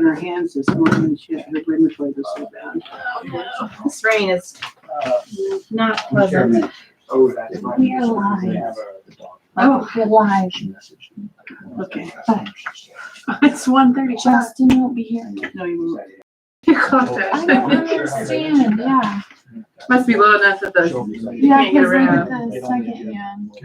her hands this morning. She had her rheumatoid was so bad. This rain is not pleasant. Oh, that's right. We are live. Oh, We're live. Okay. it's 1:30. Justin won't be here. No, you won't. You caught I that. don't understand, yeah. Must be low enough that the Yeah, can't get because like around. the second hand.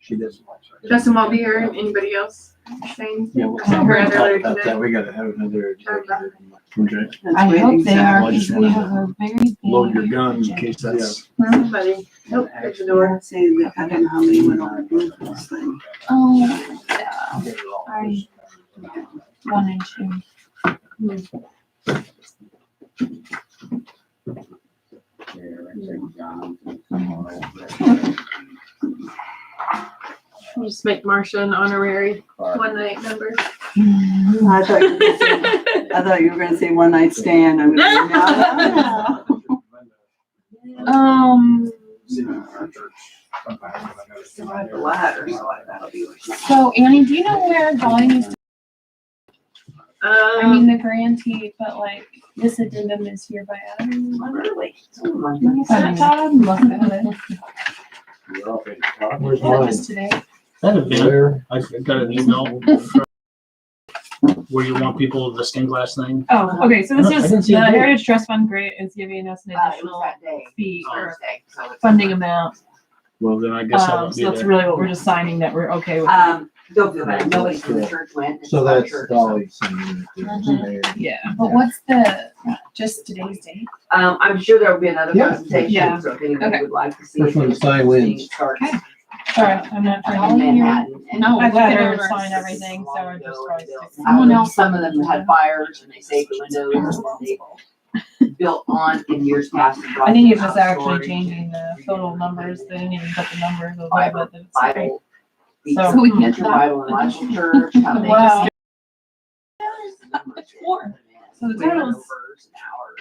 She doesn't like it. Justin won't be here. Anybody else saying? Yeah, we'll I heard talk earlier about today. that. We gotta have another executive. Okay. That's I right, hope they are, exactly. because we have a very big. Load your guns in case that's. Somebody. Nope, there's the door. I'd say that I don't know how many went on this thing. Oh, yeah. I, 1 and 2. We'll just make Marcia an honorary one-night member. I thought you were gonna say one night stand. I'm gonna say, no. The ladder, so that'll be like. So Annie, do you know where Dolly needs to, I mean, the grantee, but like, this addendum is here by Adam. Really? Todd, look at it. Where's That was today. That event, I got an email where you want people the stained glass thing. Oh, okay, so this I is, didn't see the it. Heritage Trust Fund grant is giving us an It was additional that day, fee or Thursday, so it's. funding amount. Well, then I guess I won't So be that's there. really what we're just signing that we're okay with. Don't feel bad, nobody from the church went. It's So our that's church, Dolly's. Yeah. But what's the, just today's date? I'm sure there will be another Yeah. presentation, Yeah. so if anybody Okay. would like to see. First it, one to sign wins. it starts Okay. Sorry, I'm not in trying to. Manhattan, and No, I've look had it her over. sign everything, so I just probably stick. Someone else- Some of them had fires and they saved the windows and they built on in years past. and I think it's dropped just actually storage changing the total numbers. They didn't even put the numbers of Bible- it, but it's okay. Bible. So- So we can get Your Bible and Bible church, how they Wow. just. Four. So the We went total is overs and hours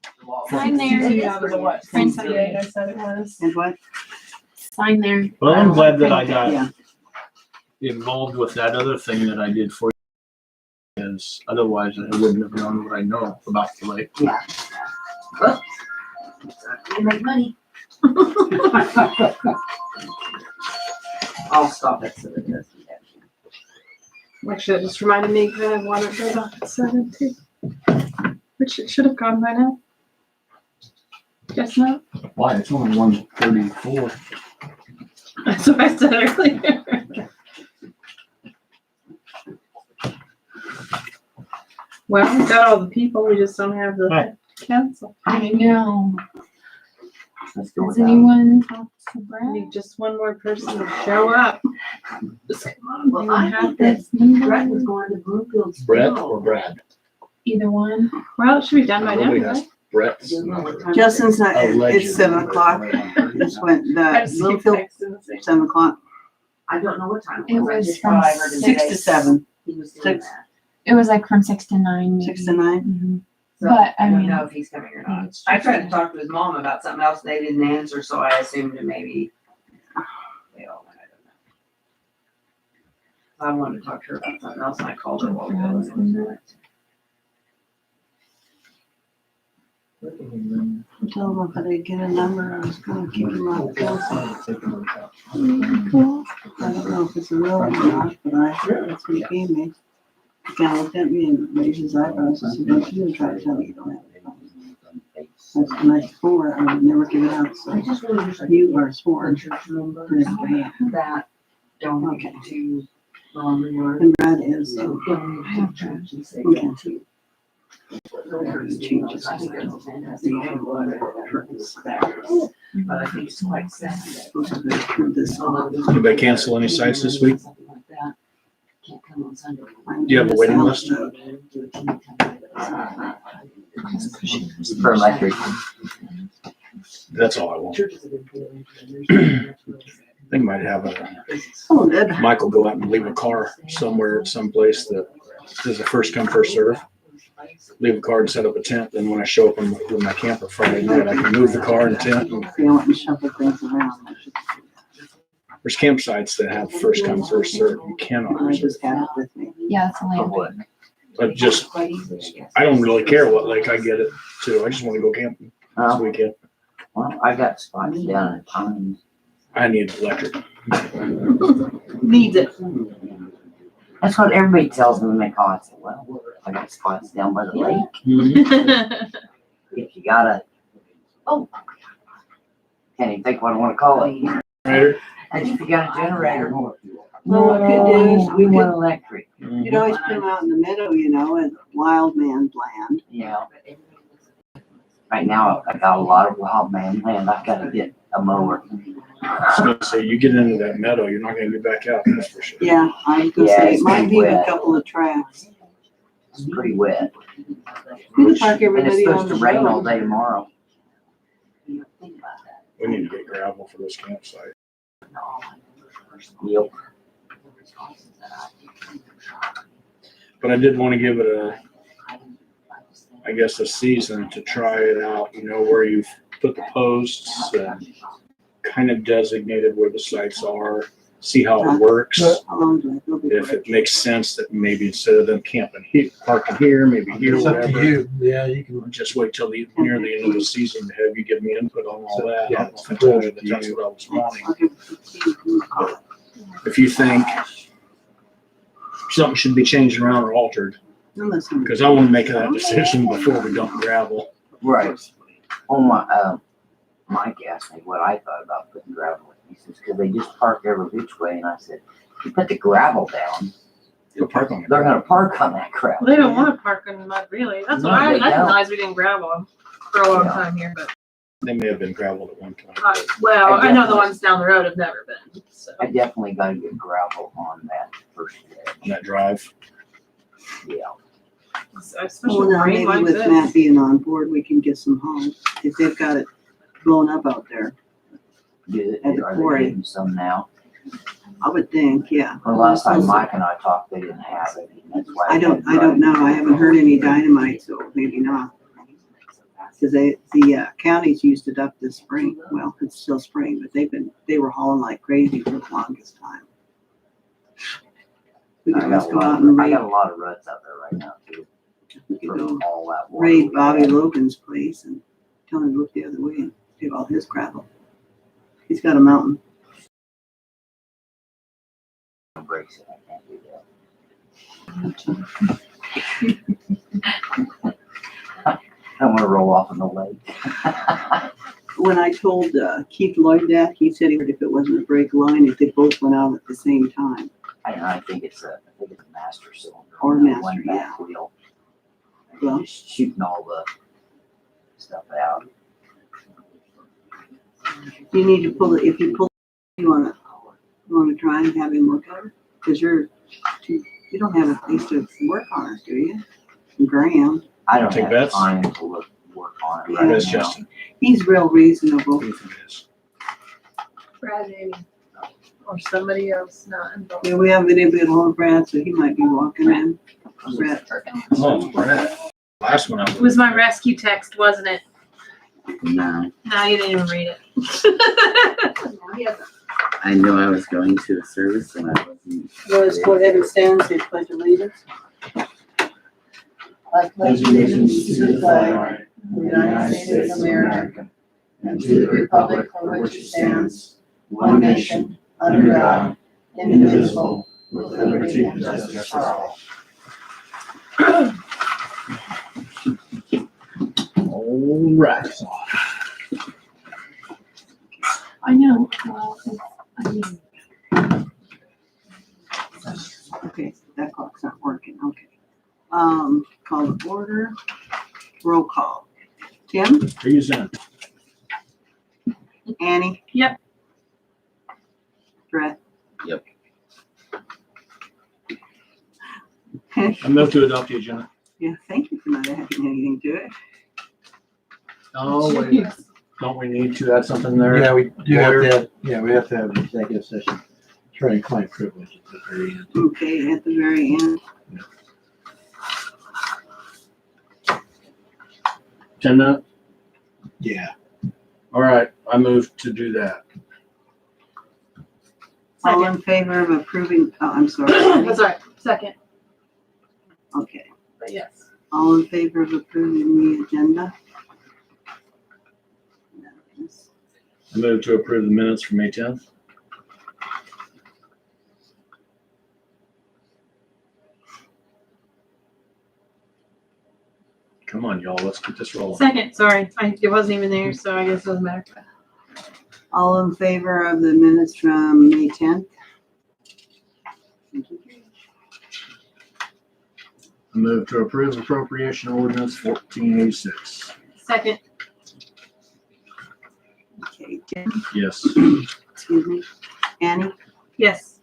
and the wall- Sign there. 62 out of the what, Print 68 I said it was. And what? Sign there. Well, I'm glad that I got Yeah. involved with that other thing that I did for you. Because otherwise I wouldn't have known what I know about the lake. Yeah. Well, you make money. I'll stop it so that it doesn't get you. Actually, it just reminded me kind of want to go off at 7 too. Which it should have gone by now. Guess not. Why? It's only 1:34. That's what I said earlier. Well, we got all the people, we just don't have the Right. council. I know. Let's go with Has that. anyone talked to We Brad? need just one more person to show up. Just come on. Well, I have thought this. that Brett was going to Broomfield. Brett or Brad? Either one. Well, it should be done by now, Nobody right? has Brett's. Justin's not, Allegedly. it's 7 o'clock. Just went, I the just keep Bloomfield, texting and saying, 7 o'clock. I don't know what time It I was just from thought I heard it 6 today. to 7. He was doing Six. that. It was like from 6 to 9. 6 to 9. Mhm. So But, I I don't mean, know if he's coming or not. it's I just- tried to talk to his mom about something else, they didn't answer, so I assumed that maybe they all went, I don't know. I wanted to talk to her about something else, and I called her while we were listening. Tell him if I didn't get a number, I was gonna keep him on the council. I don't know if it's a real one or not, but that's what he gave me. He kind of looked at me and raised his eyebrows and said, don't you try to tell me you don't have it. That's the night before, I would never give it out, so you are sworn. That donate to, and Brad is, okay. Changes, I think it's fantastic. But I think it's quite sad. Did they cancel any sites this week? Do you have a waiting list? For electric. That's all I want. They might have Oh, good. Michael go out and leave a car somewhere, someplace that is a first come, first serve. Leave a car and set up a tent. Then when I show up with my camper Friday night, I can move the car and tent. And Feel it and shuffle things around. there's campsites that have first come, first serve. You cannot I reserve. just have it with me. Yeah, it's only a week. But just, I don't really care what lake I get it to. I just want to go camping this weekend. Well, I got spots down in Pines. I need electric. Needs it. That's what everybody tells me when they call. I say, well, I got spots down by the lake. If you gotta, can't even think what I want to call it. Right? And if you got a generator, Well, what we could do is we want electric. you'd always put them out in the meadow, you know, at wild man's land. Yeah. Right now, I got a lot of wild man land. I gotta get a mower. I was gonna say, you get into that meadow, you're not gonna get back out, that's for sure. Yeah, I was gonna Yeah, say, it it's might pretty be a wet. couple of tracks. It's pretty wet. We can park And it's everybody on supposed the to rain all road. day tomorrow. We need to get gravel for this campsite. Yep. But I did want to give it I guess a season to try it out, you know, where you've put the posts and kind of designated where the sites are, see how it works. How long do I go If before? it makes sense that maybe instead of them camping here, parking here, maybe here, It's up to whatever. you. Yeah, you can. Just wait till near the end of the season to have you give me input on all that. I Yeah, don't know if I told you that that's what I was wanting. I'll give 15 who's called. If you think something should be changed around or altered, Unless because I want to make that decision before we dump gravel. Right. Oh, Mike asked me what I thought about putting gravel in. He says, because they just park every which way. And I said, if you put the gravel down, You'll park on it. they're gonna park on that gravel. They don't want to park in mud, really. That's No, why I they didn't don't. realize we didn't gravel them for a long Yeah. time here. But They may have been gravelled at one time. well, I know the definitely- ones down the road have never been. So I definitely gotta get gravel on that first day. On that drive. Yeah. especially Well, now rain maybe like with this. Matt being on board, we can get some home if they've got it blown up out there. At the Are quarry. they getting some now? I would think, yeah. Well, last time Mike and I talked, they didn't have it. And that's why. I don't know. I haven't heard any dynamite, so maybe not. Cause the counties used it up this spring. Well, it's still spring, but they were hauling like crazy for the longest time. We I could got just a go lot out and of- I raid, got a lot of ruts out there right now too. we could For go all that water. raid we Bobby had. Logan's place and tell him to look the other way and take all his gravel. He's got a mountain. Breaks it. I can't do that. I want to roll off in the lake. When I told Keith Lloyd that, he said if it wasn't a brake line, if they both went out at the same time. I think it's a master cylinder. Or on that master, one back wheel. Well- Just shooting all the stuff out. You need to pull it, if you pull, you wanna try and have him look at it? Cause you don't have a place to work on it, do you? Graham, I don't Take have bets? time to work on it Yeah. right That's now. Justin. he's real reasonable. What do you think it is? Brad maybe. Or somebody else not involved. Yeah, we haven't been able to get hold of Brad, so he might be walking in. Brad, Oh, Brad. Last one I It was my rescue text, wasn't it? No, No, you didn't even read it. I knew I was going to a service and I wasn't. let's go ahead and stand, say pledge allegiance. I pledge allegiance to the flag of the United States of America and to the republic for which it stands, one nation, under God, indivisible, with liberty and justice for all. All right. I know. Well, I mean, Okay, that clock's not working, okay. Call to order, roll call. Tim, Who's in? Annie? Yep. Brett? Yep. Okay, I move to adopt the agenda. yeah, thank you for not adding anything to it. Oh, wait. Don't we need to add something there? Yeah, we do have Lawyer? to have, we have to have an executive session. Trying client privilege at the very end. Okay, at the very end, 10 minutes? Yeah. All right, I move to do that. all in favor of approving, oh, I'm sorry. That's all right. Second. Okay, but yes. All in favor of approving the agenda? Unanimous. I move to approve the minutes from May 10th. Come on, y'all, let's get this rolling. Second, sorry, it wasn't even there, so I guess it doesn't matter. All in favor of the minutes from May 10th? I move to approve appropriation ordinance 1486. Second, Okay, Jim, Yes. excuse me. Annie? yes.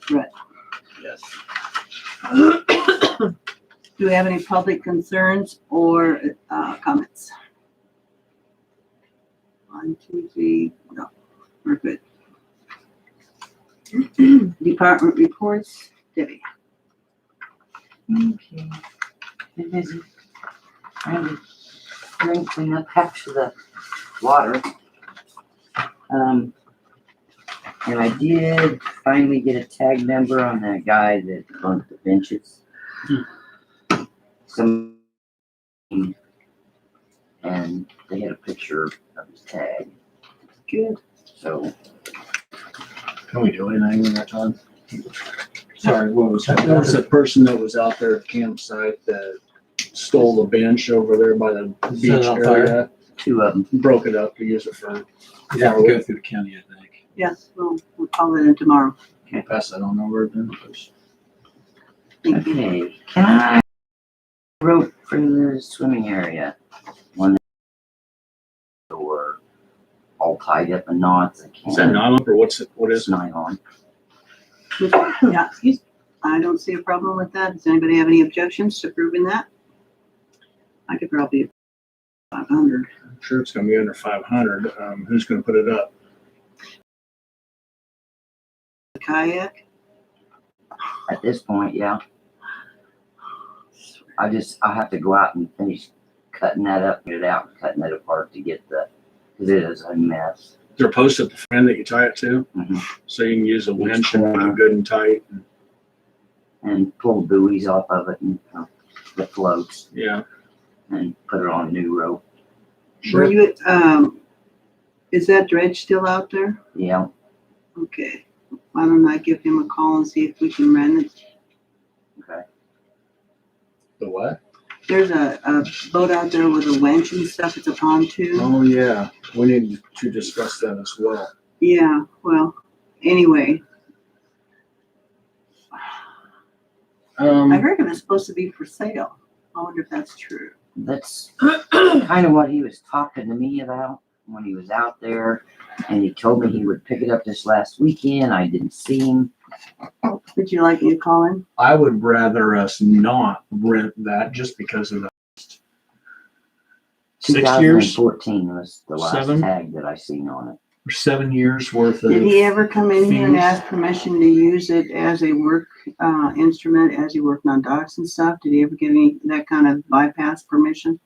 Yes. Do we have any public concerns or comments? 1, 2, 3, no, we're good. Department reports, Debbie. Okay. Been busy. Trying to clean up half of the water. And I did finally get a tag number on that guy that bumped the benches. Some, and they had a picture of his tag. Good. So Can we do anything in that time? Sorry, what was that? There was a person that was out there at the campsite that stole the bench over there by the Set beach it on fire? area, 2 of them. broke it up to use it for, You have to go through the county, I think. Yes, we'll call it in tomorrow. pass that on over then. Thank you. Okay, can I rope for the swimming area? One or all tied up in knots. I can't. Is that nylon or what is It's nylon. Yeah, I don't see a problem with that. Does anybody have any objections to proving that? I could probably 500. I'm sure it's gonna be under 500. Who's gonna put it up? Kayak? At this point, yeah. I have to go out and finish cutting that up, get it out, and cutting it apart to get because it is a mess. They're posts at the front that you tie it to, Mhm. so you can use a winch and make it good and tight. And pull buoys off of it and the floats Yeah. and put it on a new rope. Were you, is that dredge still out there? Yeah, Okay. Why don't I give him a call and see if we can rent it? okay. The what? There's a boat out there with a winch and stuff. It's a pontoon. Oh, yeah. We need to discuss that as well. Yeah, well, anyway, I heard it was supposed to be for sale. I wonder if that's true. That's kind of what he was talking to me about when he was out there. And he told me he would pick it up this last weekend. I didn't see him. Would you like me to call him? I would rather us not rent that just because of the 6 years, 2014 was the last 7? tag that I seen on it. or 7 years worth of. Did he ever come in here and fees. ask permission to use it as a work instrument as he worked on docks and stuff? Did he ever get any, that kind of bypass permission?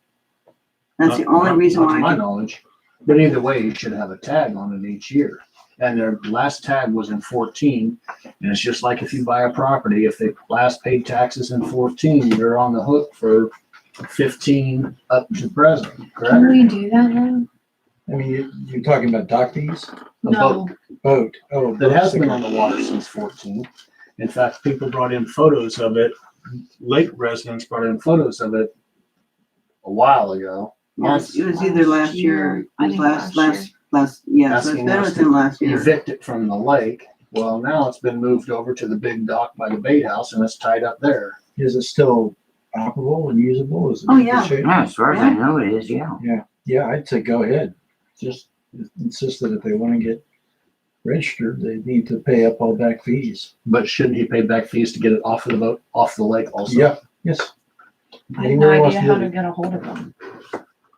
That's the only reason Not to why. my knowledge. But either way, you should have a tag on it each year. And their last tag was in 14. And it's just like if you buy a property, if they last paid taxes in 14, you're on the hook for 15 up to present, Can correct? we do that now? I mean, you're talking about dock fees? A No. Boat. Oh, That has been on the water since 14. In fact, people brought in photos of it. Lake residents brought in photos of it a while ago. Yes, it was either last year, I it was think last, yes, Asking that us was in last year. Evict it from the lake. Well, now it's been moved over to the big dock by the bait house and it's tied up there. Is it still operable and usable? Is it Oh, in good yeah. shape? Yeah, as far as I know it is, yeah. Yeah, I'd say go ahead. Just insist that if they want to get registered, they need to pay up all back fees. But shouldn't he pay back fees to get it off of the boat, off the lake also? Yeah, yes. I have no Anywhere wants idea to how do to it. get a hold of him,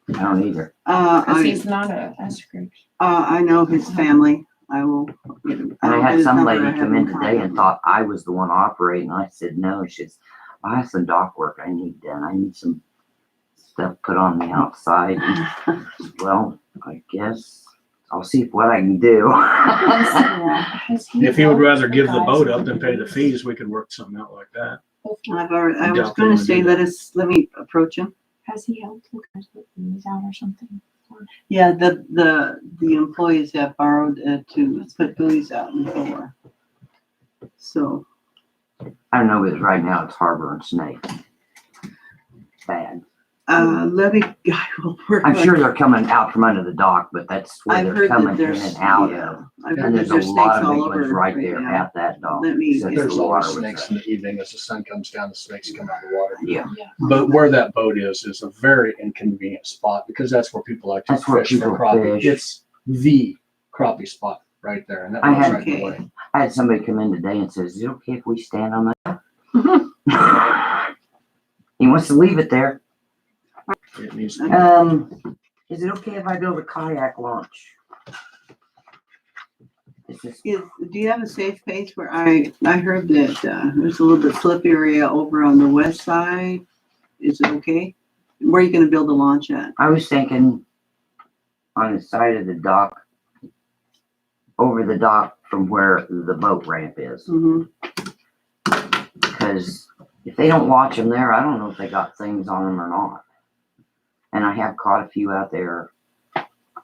I don't either. because he's not a escrow. I know his family. I will get him. And I get had his some number. lady I have come in him today and contact thought I was the one operating. I said, no, she says, I have some dock work I need done. I need some stuff put on the outside. him. Well, I guess I'll see what I can do. Has If he would helped rather the give the guys boat with up than pay the fees? fees, we could work something out like that. I've already, I was Doubt gonna they say, would do let me approach him. Has he helped you guys put these out or something? Yeah, the employees have borrowed to put buoys out before. So, I don't know, because right now it's Harbor and Snake. Bad. levy guy will work. I'm on- sure they're coming out from under the dock, but that's where I've they're heard that coming in there's, and out yeah, of. I've heard And that there's a there's lot snakes of big all ones over right there now. at that dock. Let me Since get There's the a always water was snakes in the evening as the sun comes down, the snakes come out of the water. Yeah, But where that boat is a very inconvenient spot because that's where people like to That's where fish for people crappie. fish. It's the crappie spot right there, and that I was had- right in the way. I had somebody come in today and says, is it okay if we stand on that? He wants to leave it there. It needs to be. Is it okay if I build a kayak launch? This is, Do you have a safe place where I heard that, there's a little bit slip area over on the west side? Is it okay? Where are you gonna build the launch at? I was thinking on the side of the dock, over the dock from where the boat ramp is. Mm-hmm. Because if they don't watch them there, I don't know if they got things on them or not. And I have caught a few out there.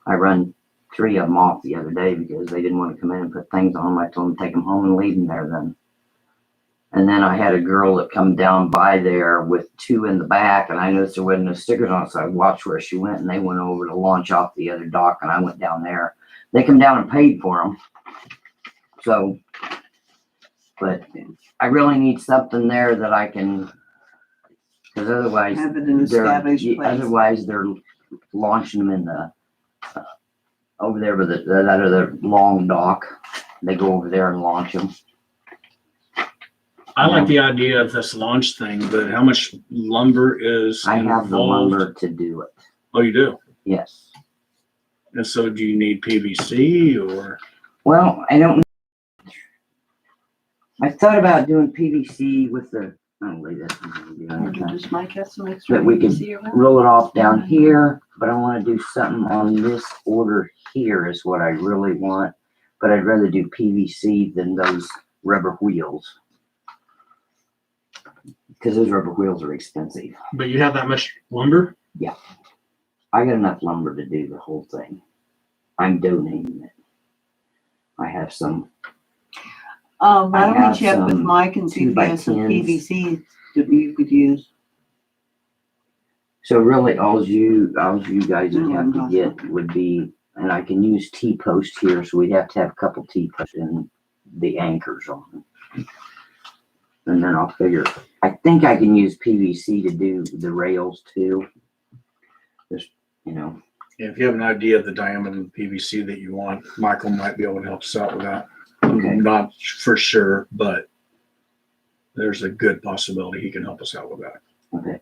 I run 3 of them off the other day because they didn't want to come in and put things on them. I told them to take them home and leave them there then. And then I had a girl that come down by there with 2 in the back, and I noticed there wasn't no stickers on it, so I watched where she went, and they went over to launch off the other dock, and I went down there. They come down and paid for them. So, but I really need something there that I can, because otherwise, Have it in a established place. otherwise they're launching them in the over there with that other long dock. They go over there and launch them. I like the idea of this launch thing, but how much lumber is I have the involved? lumber to do it. Oh, you do? Yes. And so do you need PVC or? Well, I don't. I thought about doing PVC with the. I'll leave this. Does Mike have some extra That we could PVC around? roll it off down here, but I want to do something on this order here is what I really want. But I'd rather do PVC than those rubber wheels. Because those rubber wheels are expensive. But you have that much lumber? I got enough lumber to do the whole thing. I'm donating it. I have some. Why I don't we have check with some Mike and see if he has some 2x10s. PVC that you could use? So really, all you guys would have to get would be, and I can use T-post here, so we'd have to have a couple T-posts and the anchors on them. And then I'll figure, I think I can use PVC to do the rails too. Just, If you have an idea of the diameter of the PVC that you want, Michael might be able to help us out with that. Okay. Not for sure, but there's a good possibility he can help us out with that. Okay.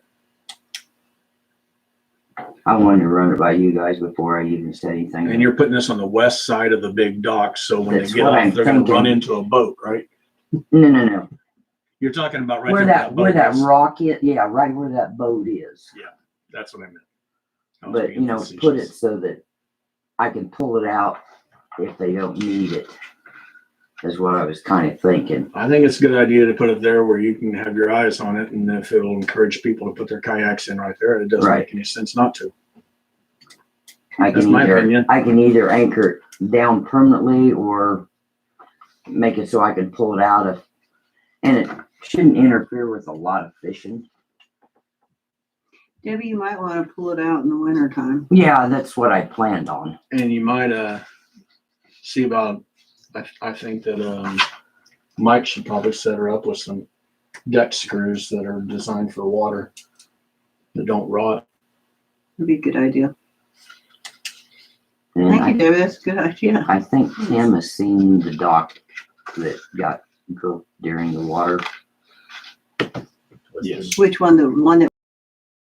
I wanted to run it by you guys before I even said anything. And you're putting this on the west side of the big dock, so when That's they get what off, I'm they're gonna thinking. run into a boat, right? No. You're talking about right Where there that where that boat is. rock is, yeah, right where that boat is. That's what I meant. I was But, being put it facetious. so that I can pull it out if they don't need it, is what I was kind of thinking. I think it's a good idea to put it there where you can have your eyes on it, and if it'll encourage people to put their kayaks in right there, it doesn't Right. make any sense not to. I That's can my opinion. either anchor it down permanently or make it so I can pull it out of, and it shouldn't interfere with a lot of fishing. Debbie, you might want to pull it out in the winter time. Yeah, that's what I planned on. And you might see about, I think that Mike should probably set her up with some deck screws that are designed for water that don't rot. It'd be a good idea. And Thank you, Debbie. That's a good idea. I think Tim has seen the dock that got broke during the water. Yes. Which one? The one that?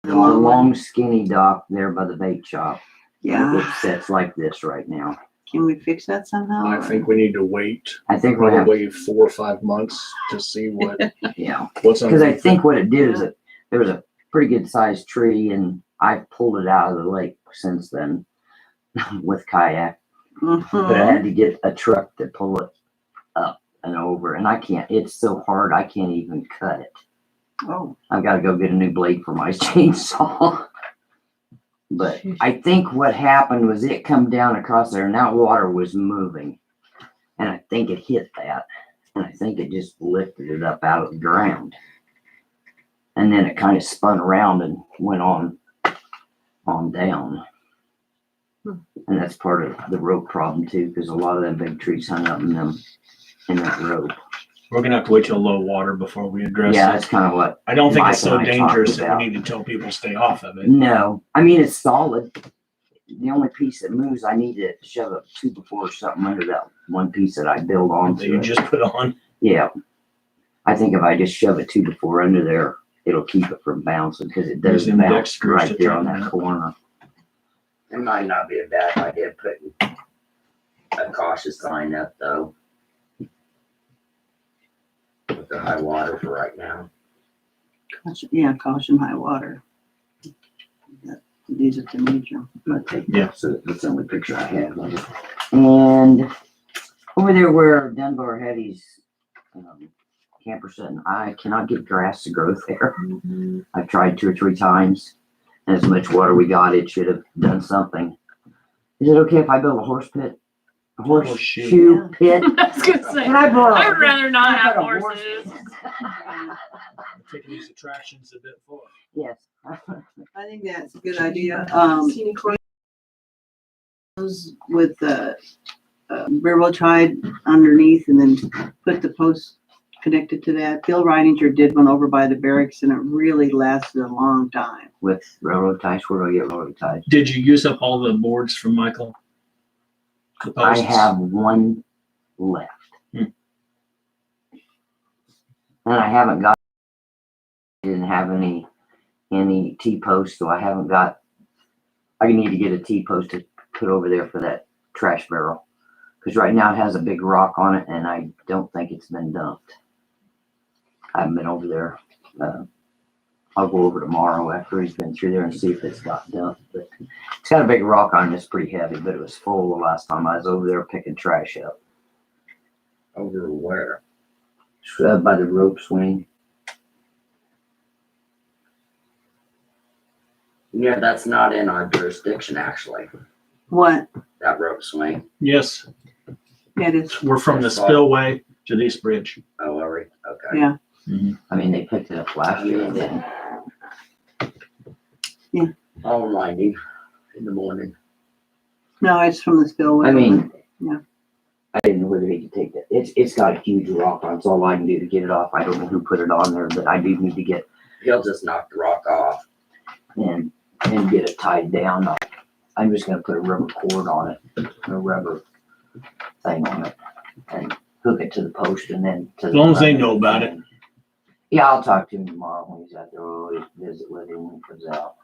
The long skinny dock there by the bait shop. Yeah. It sits like this right now. Can we fix that somehow? I think we need to wait I think we'll have, probably 4 or 5 months to see yeah. what's on. Because I think what it did is that there was a pretty good sized tree and I've pulled it out of the lake since then with kayak. But I Mhm. had to get a truck to pull it up and over. And I can't, it's so hard, I can't even cut it. Oh, I've got to go get a new blade for my chainsaw. But I think what happened was it come down across there and that water was moving. And I think it hit that. And I think it just lifted it up out of the ground. And then it kind of spun around and went on down. And that's part of the rope problem too, because a lot of them big trees hung up in that rope. We're gonna have to wait till low water before we address Yeah, it. that's kind of what. I don't think Mike it's so and I dangerous talked that about. we need to tell people to stay off of it. No, I mean it's solid. The only piece that moves, I need to shove a 2x4 or something under that one piece that I build That onto you it. just put on. Yeah, I think if I just shove a 2x4 under there, it'll keep it from bouncing because it does Use them deck bounce screws right to there on tighten that it. corner. It might not be a bad idea putting a cautious sign up though. With the high water for right now. yeah, caution high water. These are the major. Yeah. So that's the only picture I have of it. And over there where Dunbar had his camper setting, I cannot get grass to grow there. I've tried 2 or 3 times. And as much water we got, it should have done something. Is it okay if I build a horse pit? A horseshoe pit? I was gonna say, Can I borrow? I would rather not have Can I put a horses. Taking these attractions a bit far. Yes. I think that's a good idea. Scenic road. With the railroad tied underneath and then put the post connected to that. Bill Reininger did one over by the barracks and it really lasted a long time. With railroad ties, where do I get railroad ties? Did you use up all the boards from Michael? The I posts? have one left. Hmm. And I haven't got, I didn't have any T-posts, so I haven't got, I need to get a T-post to put over there for that trash barrel. Because right now it has a big rock on it and I don't think it's been dumped. I haven't been over there. I'll go over tomorrow after he's been through there and see if it's got dumped. But it's got a big rock on it. It's pretty heavy, but it was full the last time I was over there picking trash up. Over where? By the rope swing. Yeah, that's not in our jurisdiction, actually. What? That rope swing. Yes, Yeah, it is. we're from the spillway to this bridge. Oh, are we? Okay. Yeah. I mean, they picked it up last year. Then. Yeah. I'll remind you in the morning. No, it's from the spillway. I mean, Yeah. I didn't know whether he could take that. It's got a huge rock on it. It's all I can do to get it off. I don't know who put it on there, but I do need to get. He'll just knock the rock off and get it tied down. I'm just gonna put a rubber cord on it, a rubber thing on it, and hook it to the post, and then to As long as they know about it. Yeah, I'll talk to him tomorrow when he's out there. We'll always visit with him when he comes out.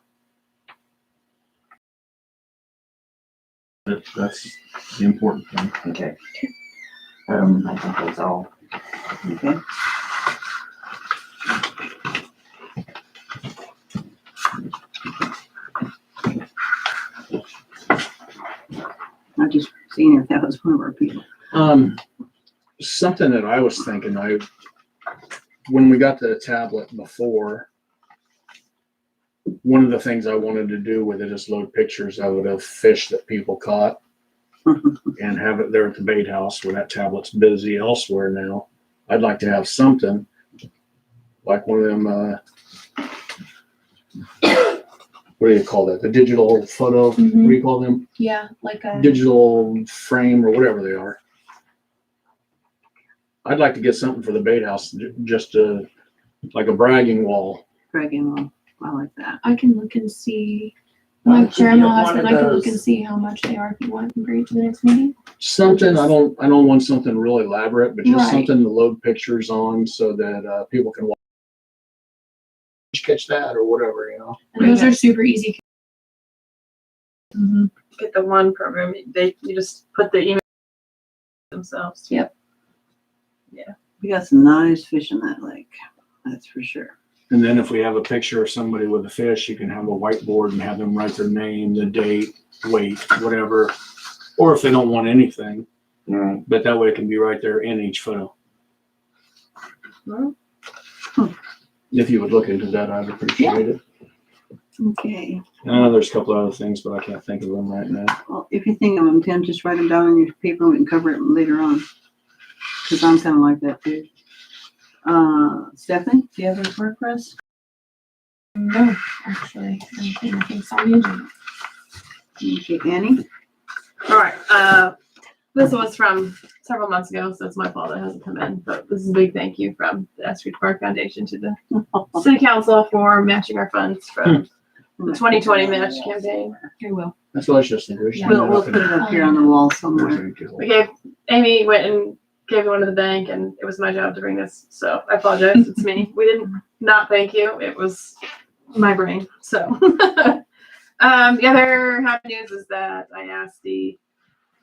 That's the important thing. Okay. I think that's all. Okay. I just seen if that was one of our people. Something that I was thinking, when we got the tablet before, one of the things I wanted to do with it is load pictures of it of fish that people caught and have it there at the bait house where that tablet's busy elsewhere now. I'd like to have something like one of them, what do you call that? The digital photo, what do you call them? Yeah, like a. Digital frame or whatever they are. I'd like to get something for the bait house, just like a bragging wall. Dragging one. I like that. I can look and see. Why My don't you grandma get has one one. of I can look those- and see how much they are if you want to bring it to the next meeting. Something, I don't want something really elaborate, but just Right. something to load pictures on so that people can watch. Catch that or whatever, you know. And those are super easy. Get the one program, you just put the email themselves. Yep. We got some nice fish in that lake. That's for sure. And then if we have a picture of somebody with a fish, you can have a whiteboard and have them write their name, the date, weight, whatever. Or if they don't want anything, Right. but that way it can be right there in each photo. If you would look into that, I'd appreciate it. Okay. I know there's a couple other things, but I can't think of them right now. Well, if you think of them, Tim, just write them down on your paper and we can cover it later on. Because I'm kind of like that too. Stephanie, do you have a report for us? No, actually, anything's on the agenda. Okay, Annie? All right, this was from several months ago, so it's my fault it hasn't come in, but this is a big thank you from the Eskridge Park Foundation to the City Council for matching our funds from the 2020 match campaign. I will. That's delicious. And there's- We'll put it up here on the wall somewhere. Amy went and gave one to the bank, and it was my job to bring this, so I apologize, it's me. We didn't not thank you, it was my brain, so. The other happy news is that I asked the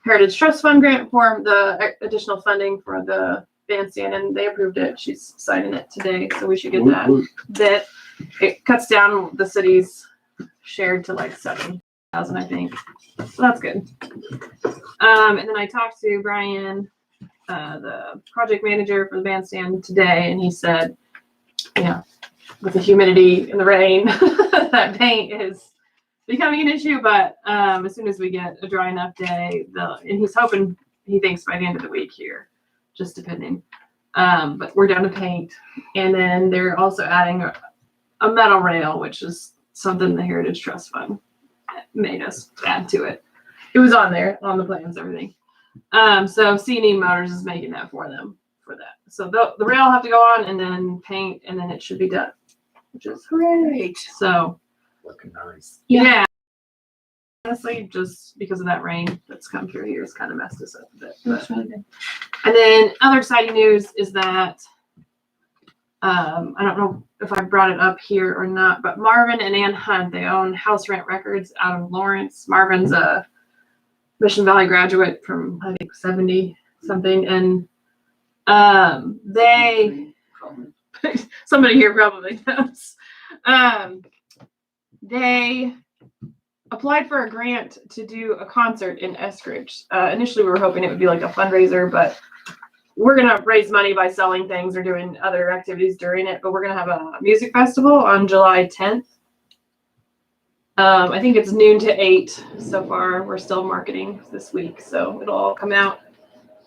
Heritage Trust Fund grant for the additional funding for the bandstand, and they approved it. She's signing it today, so we should get that. That it cuts down the city's shared to like 7,000, I think. So that's good. And then I talked to Brian, the project manager for the bandstand today, and he said, you know, with the humidity and the rain, that paint is becoming an issue, but as soon as we get a dry enough day, and he's hoping, he thinks by the end of the week here, just depending. But we're down to paint, and then they're also adding a metal rail, which is something the Heritage Trust Fund made us add to it. It was on there, on the plans, everything. So C&E Motors is making that for them for that. So the rail will have to go on, and then paint, and then it should be done, which is great. So. Looking nice. Yeah. Honestly, just because of that rain that's come through here, it's kind of messed us up a bit. That's really good. And then other exciting news is that I don't know if I brought it up here or not, but Marvin and Ann Hunt, they own House Rent Records out of Lawrence. Marvin's a Mission Valley graduate from I think 70 something, and they somebody here probably knows. They applied for a grant to do a concert in Eskridge. Initially, we were hoping it would be like a fundraiser, but we're going to raise money by selling things or doing other activities during it. But we're going to have a music festival on July 10th. I think it's noon to 8 so far. We're still marketing this week, so it'll all come out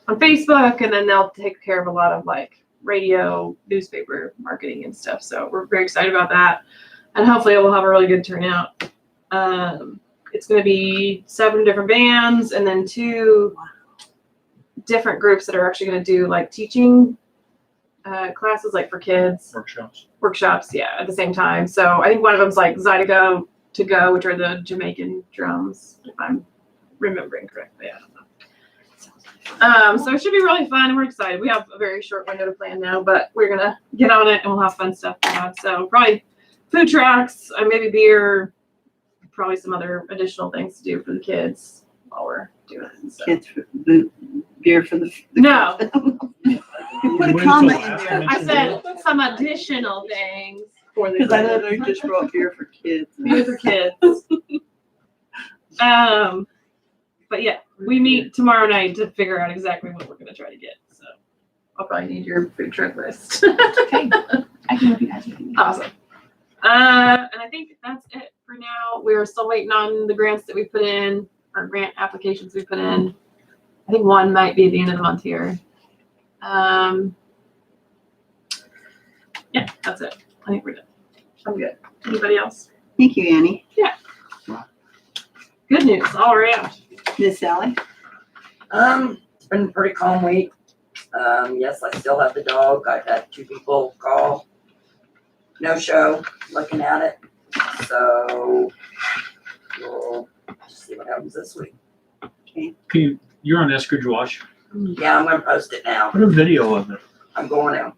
on Facebook, and then they'll take care of a lot of like radio, newspaper marketing and stuff. So we're very excited about that. And hopefully it will have a really good turnout. It's going to be 7 different bands and then 2 different groups that are actually going to do like teaching classes, like for kids. Workshops, yeah, at the same time. So I think one of them's like Zydeco to Go, which are the Jamaican drums, if I'm remembering correctly. I don't know. So it should be really fun, and we're excited. We have a very short window to plan now, but we're going to get on it, and we'll have fun stuff. So probably food trucks, maybe beer, probably some other additional things to do for the kids while we're doing it. So. Kids, beer for the. No. You put a comma in there. I said some additional things for the Because I kids. literally just wrote beer for kids. Beer for kids. But yeah, we meet tomorrow night to figure out exactly what we're going to try to get. So I'll probably need your food truck list. Okay. I can help you guys with it. Awesome. And I think that's it for now. We're still waiting on the grants that we put in, or grant applications we put in. I think one might be at the end of the month here. Yeah, that's it. I think we're done. I'm good. Anybody else? Thank you, Annie. Good news all around. Miss Sally? It's been a pretty calm week. Yes, I still have the dog. I've had 2 people call. No show, looking at it. So we'll see what happens this week. You're on Eskridge Watch. Yeah, I'm gonna post it now. Put a video of it. I'm going to.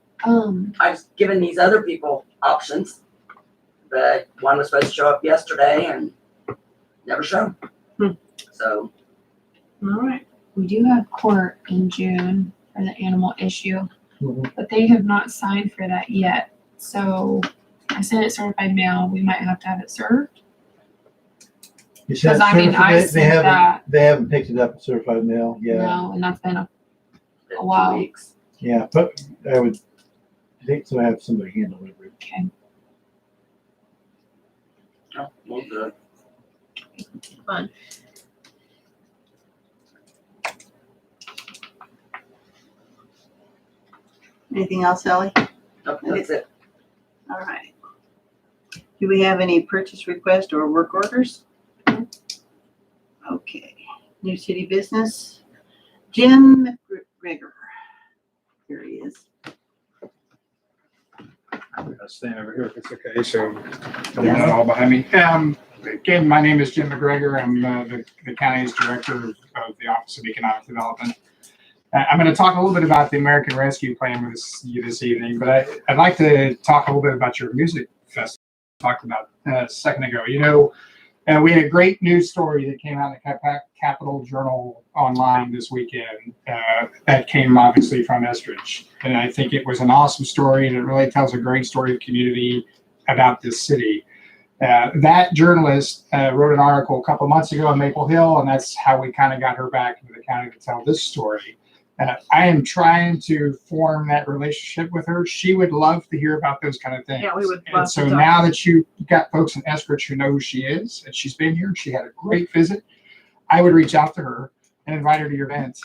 I've given these other people options, but one was supposed to show up yesterday and never showed. So. All right. We do have court in June for the animal issue, but they have not signed for that yet. So I sent it certified mail. We might have to have it served. You said 'Cause I mean, I they sent haven't, that. they haven't picked it up in certified mail. Yeah. No, and that's been a 2 while. weeks. Yeah, but I would think so. Have somebody handle it. Okay. Oh, well done. Anything else, Ellie? That's it. All right. Do we have any purchase request or work orders? Okay. New city business. Jim McGregor. Here he is. I'm gonna stand over here if it's okay, so don't Yes. let it all behind me. Again, my name is Jim McGregor. I'm the county's director of the Office of Economic Development. I'm going to talk a little bit about the American Rescue Plan with you this evening, but I'd like to talk a little bit about your music festival I talked about a second ago. You know, we had a great news story that came out in the Capital Journal online this weekend that came obviously from Estridge. And I think it was an awesome story, and it really tells a great story of community about this city. That journalist wrote an article a couple months ago on Maple Hill, and that's how we kind of got her back into the county to tell this story. I am trying to form that relationship with her. She would love to hear about those kind of things. Yeah, we would love And to so talk. now that you've got folks in Eskridge who know who she is, and she's been here, and she had a great visit, I would reach out to her and invite her to your event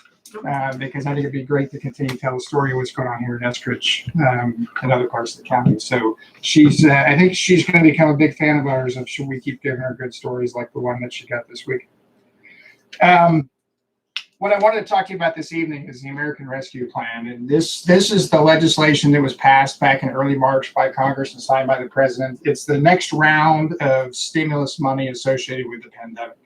because I think it'd be great to continue to tell the story of what's going on here in Eskridge and other parts of the county. So she's, I think she's going to become a big fan of ours if we keep giving her good stories like the one that she got this week. What I wanted to talk to you about this evening is the American Rescue Plan. And this is the legislation that was passed back in early March by Congress and signed by the president. It's the next round of stimulus money associated with the pandemic.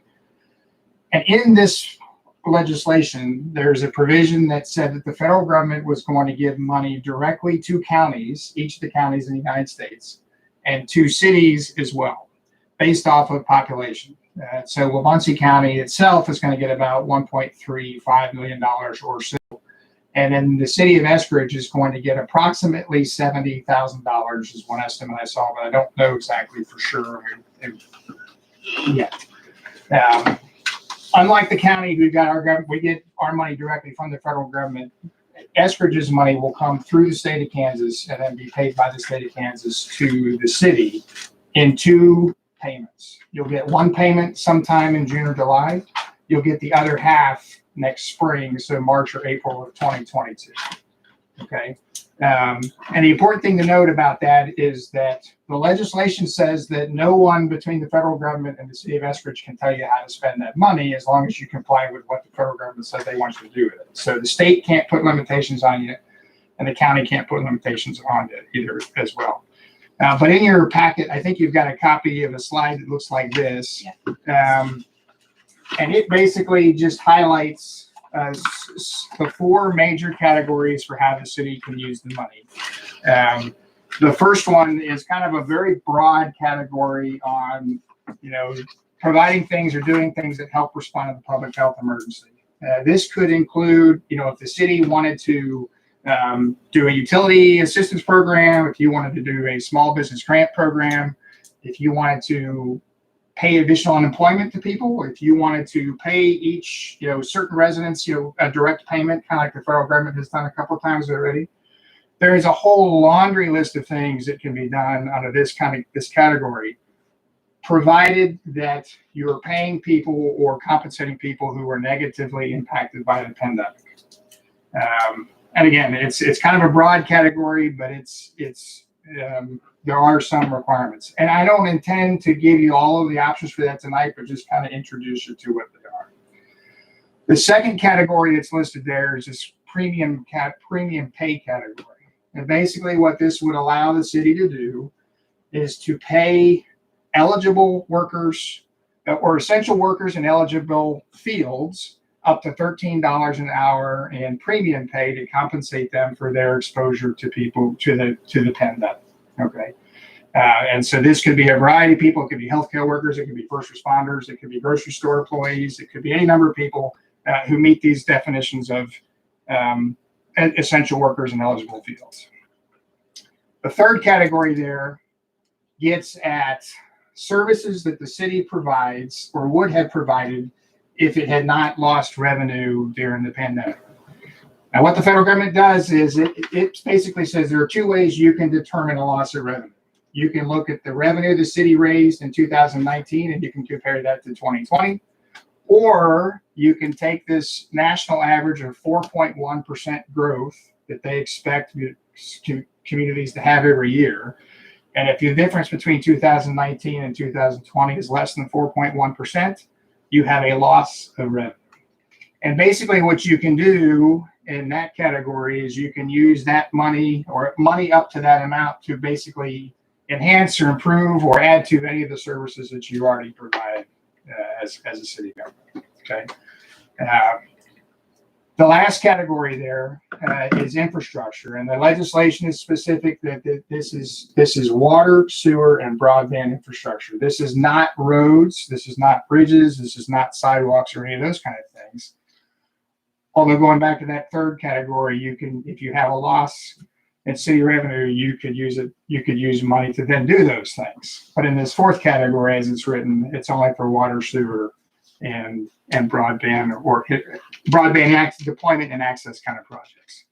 And in this legislation, there's a provision that said that the federal government was going to give money directly to counties, each of the counties in the United States, and to cities as well, based off of population. So Wabunsee County itself is going to get about $1.35 million or so. And then the city of Eskridge is going to get approximately $70,000 is one estimate I saw, but I don't know exactly for sure yet. Unlike the county, we get our money directly from the federal government. Eskridge's money will come through the state of Kansas and then be paid by the state of Kansas to the city in two payments. You'll get one payment sometime in June or July. You'll get the other half next spring, so March or April of 2022. Okay. And the important thing to note about that is that the legislation says that no one between the federal government and the city of Eskridge can tell you how to spend that money as long as you comply with what the federal government says they want you to do with it. So the state can't put limitations on you, and the county can't put limitations on it either as well. But in your packet, I think you've got a copy of a slide that looks like this. Yeah. And it basically just highlights the four major categories for how the city can use the money. The first one is kind of a very broad category on, providing things or doing things that help respond to the public health emergency. This could include, if the city wanted to do a utility assistance program, if you wanted to do a small business grant program, if you wanted to pay additional unemployment to people, if you wanted to pay each, certain residents, a direct payment, kind of like the federal government has done a couple of times already. There is a whole laundry list of things that can be done under this category, provided that you are paying people or compensating people who are negatively impacted by the pandemic. And again, it's kind of a broad category, but there are some requirements. And I don't intend to give you all of the options for that tonight, but just kind of introduce you to what they are. The second category that's listed there is this premium pay category. And basically what this would allow the city to do is to pay eligible workers or essential workers in eligible fields up to $13 an hour in premium pay to compensate them for their exposure to people to the pandemic. Okay. And so this could be a variety of people. It could be healthcare workers. It could be first responders. It could be grocery store employees. It could be any number of people who meet these definitions of essential workers in eligible fields. The third category there gets at services that the city provides or would have provided if it had not lost revenue during the pandemic. Now, what the federal government does is it basically says there are two ways you can determine a loss of revenue. you can look at the revenue the city raised in 2019 and you can compare that to 2020. Or you can take this national average of 4.1% growth that they expect communities to have every year. And if the difference between 2019 and 2020 is less than 4.1%, you have a loss of revenue. And basically what you can do in that category is you can use that money or money up to that amount to basically enhance or improve or add to any of the services that you already provide as a city government. Okay. The last category there is infrastructure, and the legislation is specific that this is water, sewer, and broadband infrastructure. This is not roads. This is not bridges. This is not sidewalks or any of those kind of things. Although going back to that third category, you can, if you have a loss in city revenue, you could use it. You could use money to then do those things. But in this fourth category, as it's written, it's only for water, sewer, and broadband or broadband access, deployment and access kind of projects.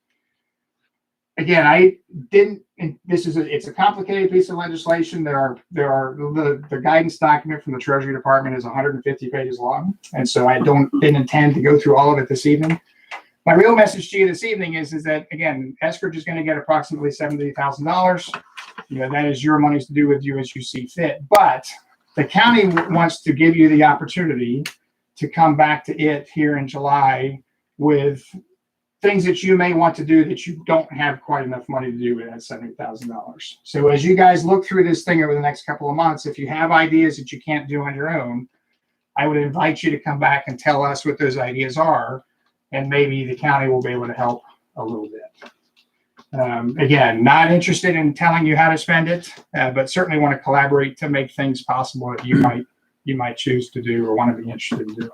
Again, I didn't. It's a complicated piece of legislation. The guidance document from the Treasury Department is 150 pages long, and so I didn't intend to go through all of it this evening. My real message to you this evening is that, again, Eskridge is going to get approximately $70,000. You know, that is your money to do with you as you see fit. But the county wants to give you the opportunity to come back to it here in July with things that you may want to do that you don't have quite enough money to do with that $70,000. So as you guys look through this thing over the next couple of months, if you have ideas that you can't do on your own, I would invite you to come back and tell us what those ideas are, and maybe the county will be able to help a little bit. Again, not interested in telling you how to spend it, but certainly want to collaborate to make things possible that you might choose to do or want to be interested in doing.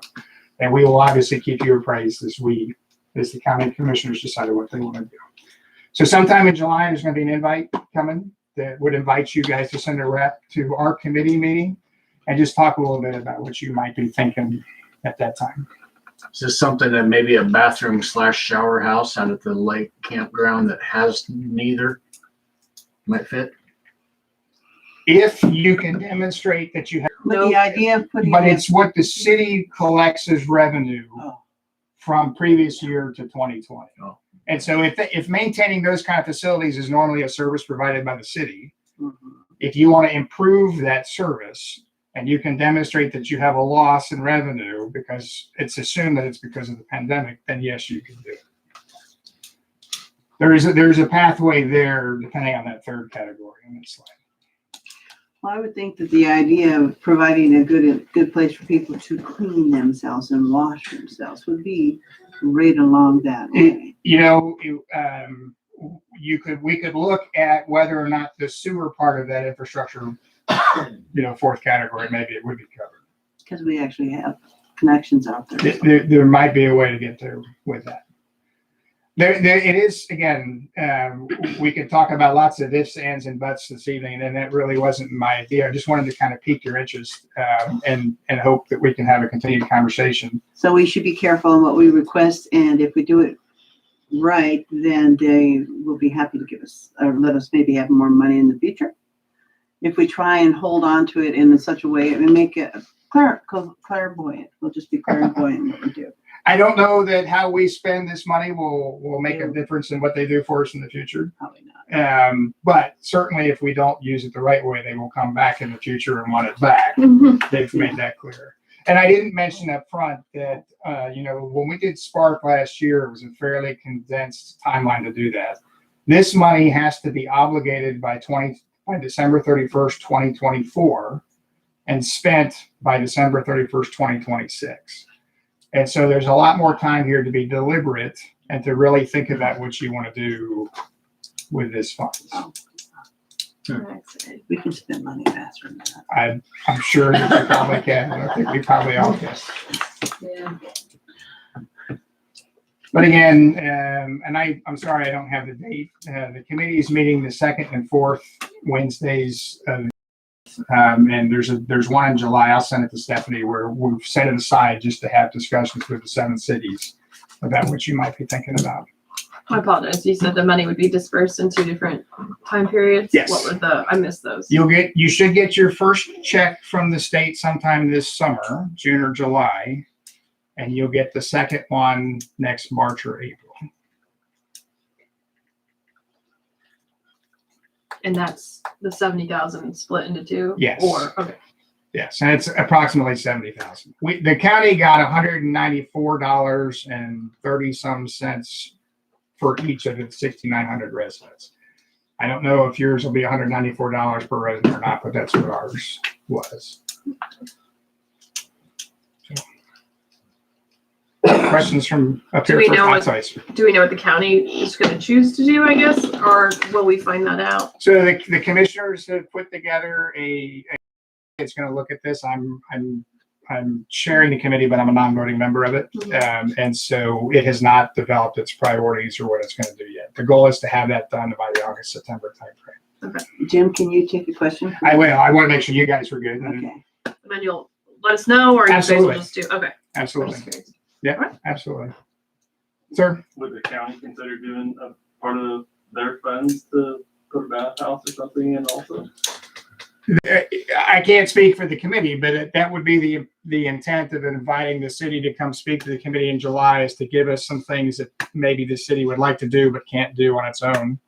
And we will obviously keep you appraised as the county commissioners decided what they want to do. So sometime in July, there's going to be an invite coming that would invite you guys to send a rep to our committee meeting and just talk a little bit about what you might be thinking at that time. Is this something that maybe a bathroom / shower house out at the lake campground that has neither might fit? If you can demonstrate that you have, But the idea of putting. but it's what the city collects as revenue from previous year to 2020. Oh. And so if maintaining those kind of facilities is normally a service provided by the city, if you want to improve that service and you can demonstrate that you have a loss in revenue because it's assumed that it's because of the pandemic, then yes, you can do it. There's a pathway there depending on that third category on this slide. Well, I would think that the idea of providing a good place for people to clean themselves and wash themselves would be right along that way. You know, we could look at whether or not the sewer part of that infrastructure, fourth category, maybe it would be covered. Because we actually have connections out there. There might be a way to get there with that. There it is, again, we could talk about lots of ifs, ands, and buts this evening, and that really wasn't my idea. I just wanted to kind of pique your interest and hope that we can have a continued conversation. So we should be careful in what we request, and if we do it right, then they will be happy to give us, or let us maybe have more money in the future. If we try and hold on to it in such a way and make it clairvoyant, we'll just be clairvoyant in what we do. I don't know that how we spend this money will make a difference in what they do for us in the future. Probably not. But certainly if we don't use it the right way, they will come back in the future and want it back. They've made that clear. And I didn't mention up front that, when we did Spark last year, it was a fairly condensed timeline to do that. This money has to be obligated by December 31st, 2024 and spent by December 31st, 2026. And so there's a lot more time here to be deliberate and to really think about what you want to do with this funds. We can spend money faster than that. I'm sure that you probably can. I think we probably all can. Yeah. But again, and I'm sorry I don't have the date. The committee is meeting the second and fourth Wednesdays of and there's one in July. I'll send it to Stephanie where we've set it aside just to have discussions with the 7 cities about what you might be thinking about. I apologize. You said the money would be dispersed in 2 different time periods. Yes. What were I missed those. You should get your first check from the state sometime this summer, June or July, and you'll get the second one next March or April. And that's the 70,000 split into 2? Yes. Or, okay. Yes, and it's approximately 70,000. The county got $194.30 for each of its 6,900 residents. I don't know if yours will be $194 per resident or not, but that's what ours was. Questions from up Do here we for know what- outsides? Do we know what the county is going to choose to do, I guess? Or will we find that out? So the commissioners have put together it's going to look at this. I'm chairing the committee, but I'm a non-voting member of it. And so it has not developed its priorities or what it's going to do yet. The goal is to have that done by the August, September timeframe. Okay. Jim, can you take a question? I will. I want to make sure you guys were good. Okay. And then you'll let us know, or you guys will Absolutely. just do, okay. Absolutely. Just curious. Yeah, absolutely. Sir? Would the county consider doing a part of their funds to put a bathhouse or something in also? I can't speak for the committee, but that would be the intent of inviting the city to come speak to the committee in July, is to give us some things that maybe the city would like to do but can't do on its own.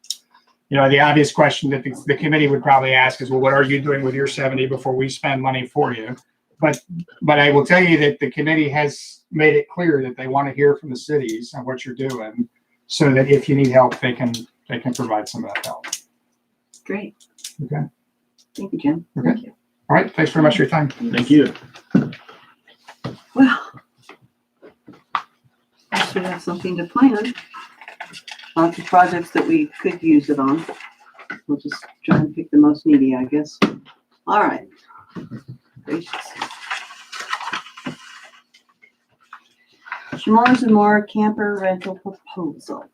You know, the obvious question that the committee would probably ask is, well, what are you doing with your 70 before we spend money for you? But I will tell you that the committee has made it clear that they want to hear from the cities on what you're doing, so that if you need help, they can provide some of that help. Great. Okay. Thank you, Jim. Okay. All right. Thanks very much for your time. Thank you. Well, I should have something to plan. Lots of projects that we could use it on. We'll just try and pick the most needy, I guess. All right. Gracious. S'mores and More camper rental proposal.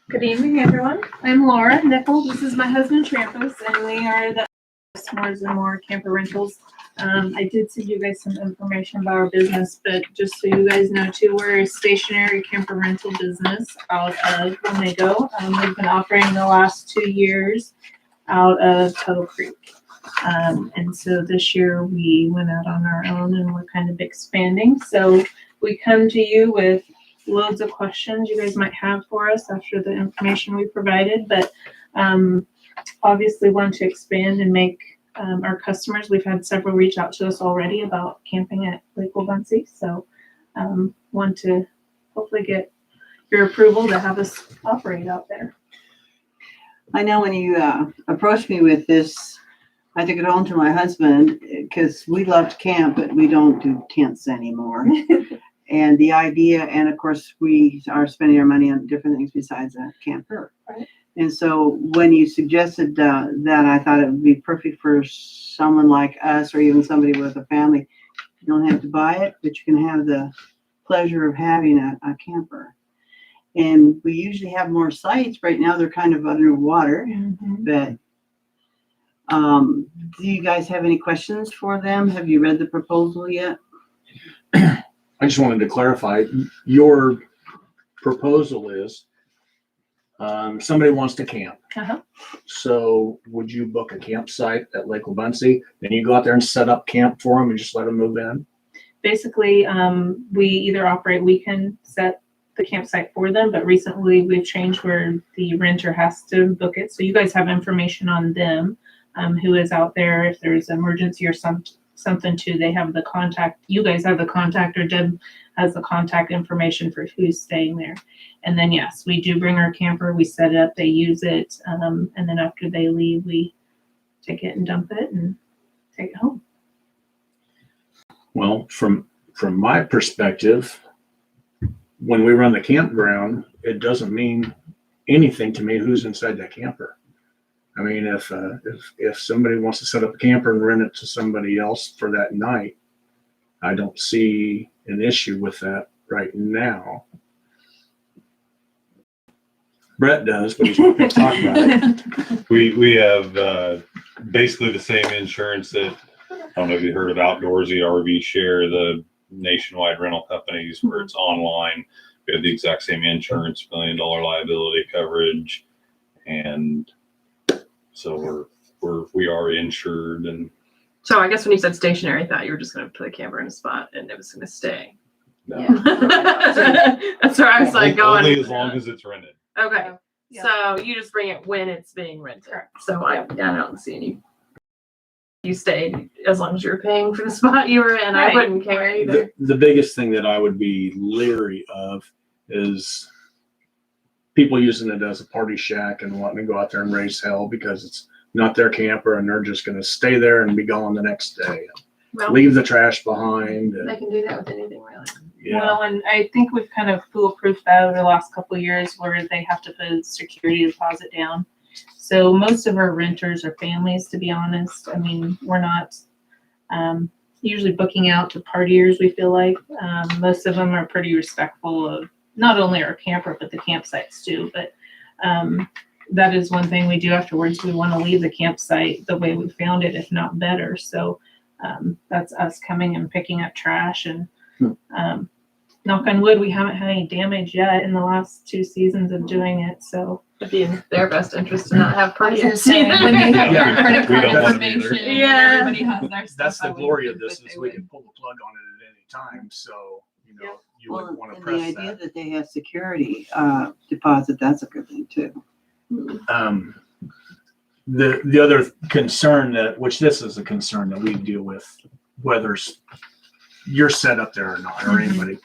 Good evening, everyone. I'm Laura Nichols. This is my husband Trampus, and we are the S'mores and More Camper Rentals. I did send you guys some information about our business, but just so you guys know too, we're a stationary camper rental business out of Wamego. We've been operating the last 2 years out of Tuttle Creek. And so this year we went out on our own and we're kind of expanding. So we come to you with loads of questions you guys might have for us after the information we provided, but obviously want to expand and make our customers. We've had several reach out to us already about camping at Lake Wabunsee, so want to hopefully get your approval to have us operate out there. I know when you approached me with this, I took it home to my husband because we love to camp, but we don't do tents anymore. And the idea, and of course, we are spending our money on different things besides a camper. Right. And so when you suggested that, I thought it would be perfect for someone like us, or even somebody with a family. You don't have to buy it, but you can have the pleasure of having a camper. And we usually have more sites. Right now, they're kind of underwater, but do you guys have any questions for them? Have you read the proposal yet? I just wanted to clarify, your proposal is, somebody wants to camp. Uh-huh. So would you book a campsite at Lake Wabunsee? Then you go out there and set up camp for them and just let them move in? Basically, we can set the campsite for them, but recently we've changed where the renter has to book it. So you guys have information on them, who is out there. If there's an emergency or something too, they have the contact. You guys have the contact, or Deb has the contact information for who's staying there. And then yes, we do bring our camper, we set it up, they use it, and then after they leave, we take it and dump it and take it home. Well, from my perspective, when we run the campground, it doesn't mean anything to me who's inside that camper. I mean, if somebody wants to set up a camper and rent it to somebody else for that night, I don't see an issue with that right now. Brett does, but he's not going to talk about it. We have basically the same insurance that don't know if you heard of Outdoorsy, RV Share, the nationwide rental companies where it's online. We have the exact same insurance, $1 million liability coverage, and so we are insured. And So I guess when you said stationary, I thought you were just going to put a camper in a spot and it was going to stay. no, That's where I was like going. only as long as it's rented. Okay. Yeah. So you just bring it when it's being rented. Correct. So I don't see any. You stayed as long as you were paying for the spot you were in. I Right. wouldn't care either. The biggest thing that I would be leery of is people using it as a party shack and wanting to go out there and raise hell because it's not their camper and they're just going to stay there and be gone the next day. Well, Leave the trash behind. they And, can do that with anything, really. yeah. Well, and I think we've kind of foolproof that over the last couple of years where they have to put a security deposit down. So most of our renters are families, to be honest. I mean, we're not usually booking out to partiers, we feel like. Most of them are pretty respectful of not only our camper, but the campsites too. But that is one thing we do afterwards. We want to leave the campsite the way we found it, if not better. So that's us coming and picking up trash and knock on wood, we haven't had any damage yet in the last 2 seasons of doing it. So It'd be in their best interest to not have I was gonna parties. say, when they have Yeah, their credit we card don't want it information, either. Yeah. everybody has their stuff. That's I the would glory of think this that is they we would. can pull the plug on it at any time. So, you Well, wouldn't want to and the press idea that. that they have security deposit, that's a good thing too. The other concern which this is a concern that we deal with, whether you're set up there or not, or anybody.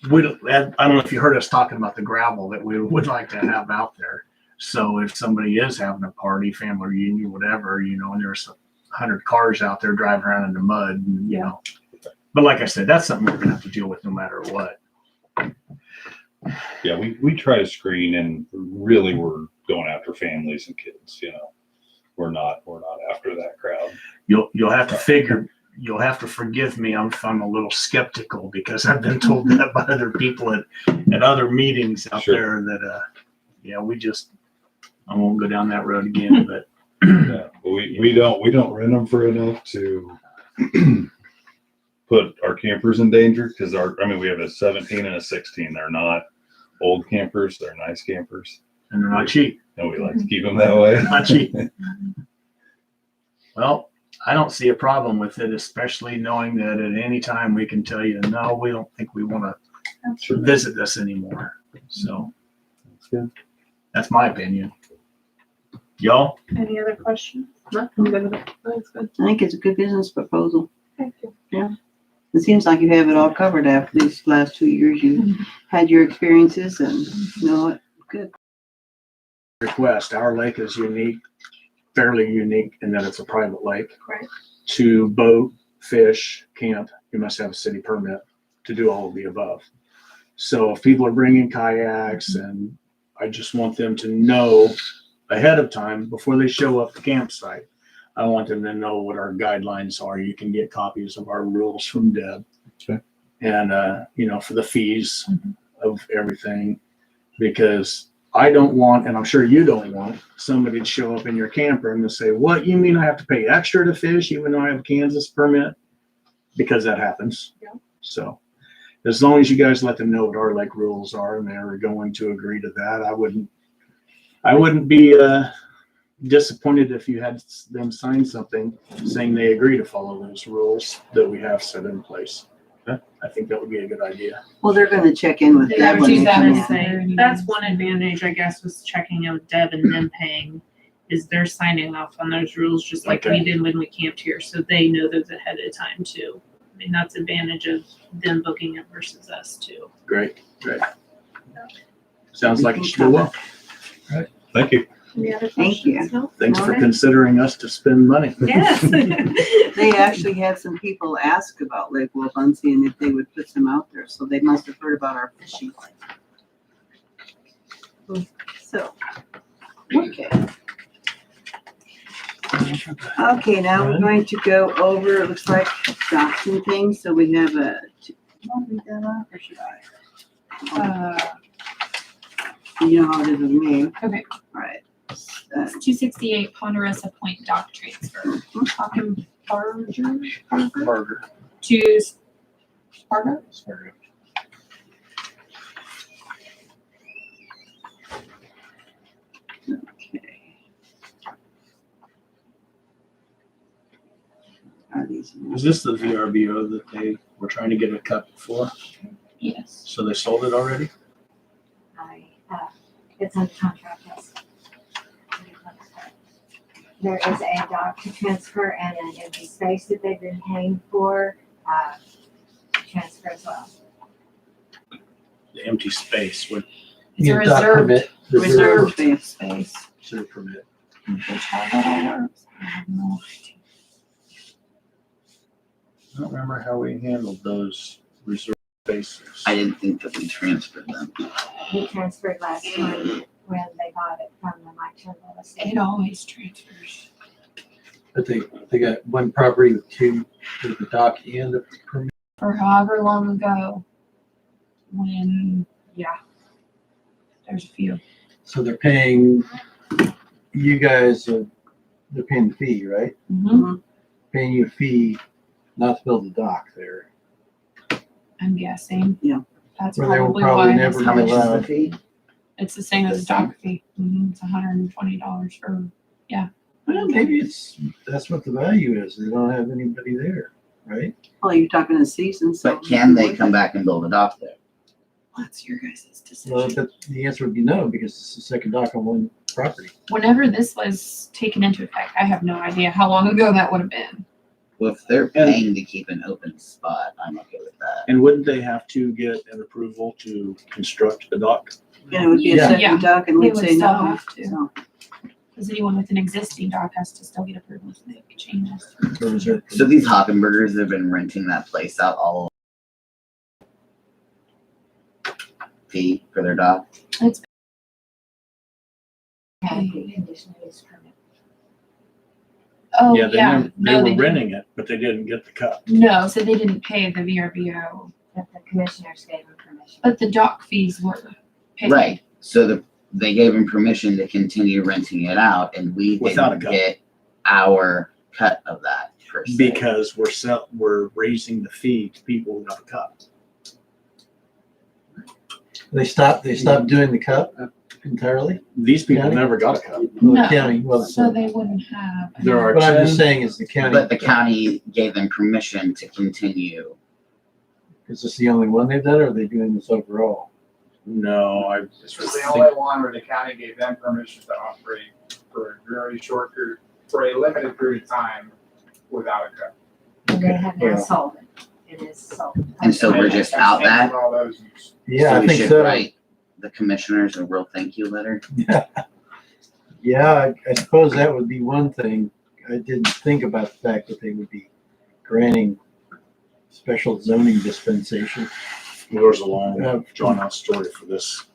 I don't know if you heard us talking about the gravel that we would like to have out there. So if somebody is having a party, family reunion, whatever, and there's 100 cars out there driving around in the mud, But like I said, that's something we're gonna have to deal with no matter what. Yeah, we try to screen, and really we're going after families and kids. We're not after that crowd. You'll have to forgive me. I'm a little skeptical because I've been told that by other people at other meetings out there that I won't go down that road again. But Yeah, we don't rent them for enough to put our campers in danger because we have a 17 and a 16. They're not old campers. They're nice campers, and they're not cheap. and we like to keep them that way. Not cheap. Well, I don't see a problem with it, especially knowing that at any time we can tell you, no, we don't think we want to visit this anymore. So That's good. that's my opinion. Y'all? any other questions? No, I'm good with it. That's good. I think it's a good business proposal. Thank you. It seems like you have it all covered after these last 2 years. You had your experiences and good. Request. Our lake is unique, fairly unique in that it's a private lake. Right. To boat, fish, camp, you must have a city permit to do all of the above. So if people are bringing kayaks, and I just want them to know ahead of time before they show up at the campsite, I want them to know what our guidelines are. You can get copies of our rules from Deb. Okay. And, for the fees of everything, because I don't want, and I'm sure you don't want, somebody to show up in your camper and to say, what, you mean I have to pay extra to fish even though I have a Kansas permit? Because that happens. Yeah. So as long as you guys let them know what our lake rules are and they're going to agree to that, I wouldn't be disappointed if you had them sign something saying they agree to follow those rules that we have set in place. I think that would be a good idea. Well, they're gonna check in with I Deb was when just they come gonna in. say, that's one advantage, I guess, was checking in with Deb and them paying, is they're signing off on those rules, just like we did when we camped here, so they know those ahead of time too. I mean, that's advantage of them booking it versus us too. Great. Sounds like you should do well. Thank you. Any other Thank you. questions? No? Thanks for Alright. considering us to spend money. Yes. They actually had some people ask about Lake Wolfuncy and if they would put some out there, so they must have heard about our fishing. So, okay. Okay, now we're going to go over, it looks like docs and things, so we have I'll read that off, or should I? You know how it is with me. Okay. All right. It's 268 Ponderosa Point dock transfer. Talking Burger. to Sparta. Sorry. Okay. Are these? Is this the VRBO that they were trying to get a cup for? Yes. So they sold it already? It's under contract, yes. There is a dock to transfer and an empty space that they've been paying for, to transfer as well. The empty space with It's a Need dock reserved, permit. reserved Reserved. space. reserve permit. Which how that all works. I have no idea. I don't remember how we handled those reserve spaces. I didn't think that we transferred them. He transferred last time when they bought it from the Mike Turnbull estate. It always transfers. But they got one property with two, with the dock and the permit. For however long ago, when, yeah, there's a few. So they're paying, you guys, they're paying the fee, right? Mm-hmm. Paying you a fee not to build the dock there. I'm guessing. Yeah. That's Where they will probably probably why. never How much is the allowed. fee? It's the same as a dock fee. It's $120 for, Well, maybe that's what the value is. They don't have anybody there, right? Well, you're talking a season, so. But can they come back and build a dock there? that's your guys' Well, decision. the answer would be no, because it's the second dock on one property. Whenever this was taken into effect, I have no idea how long ago that would have been. Well, if they're paying to keep an open spot, I'm okay with that. And wouldn't they have to get an approval to construct the dock? And it would be a Yeah. second dock and They we'd would say still no. have to. So, Because anyone with an existing dock has to still get approval to make changes. So is it- So these Hockenbergers have been renting that place out all fee for their dock. It's Had the conditional use permit. oh Yeah, they yeah, never, no, they they were didn't. renting it, but they didn't get the cup. No, so they didn't pay the VRBO, That the commissioners gave them permission. but the dock fees were paid. Right. So they gave him permission to continue renting it out, and we Without a didn't cut. get our cut of that per se. Because we're raising the fee to people who got a cup. They stopped doing the cup entirely? These people County? never got a cup. Well, the No, county, well, so they wouldn't have. There are what I'm 10, just saying is the county. But the county gave them permission to continue. Is this the only one they've done, or are they doing this overall? no, This was the only one where the county gave them permission to operate for a very short period, for a limited period of time without a cut. And they have now Yeah. sold it. It is sold. And so we're just out that? All those. Yeah, So I we think should so. write the commissioners a real thank you letter. Yeah, I suppose that would be one thing. I didn't think about the fact that they would be granting special zoning dispensation. there's a long, drawn out story for this.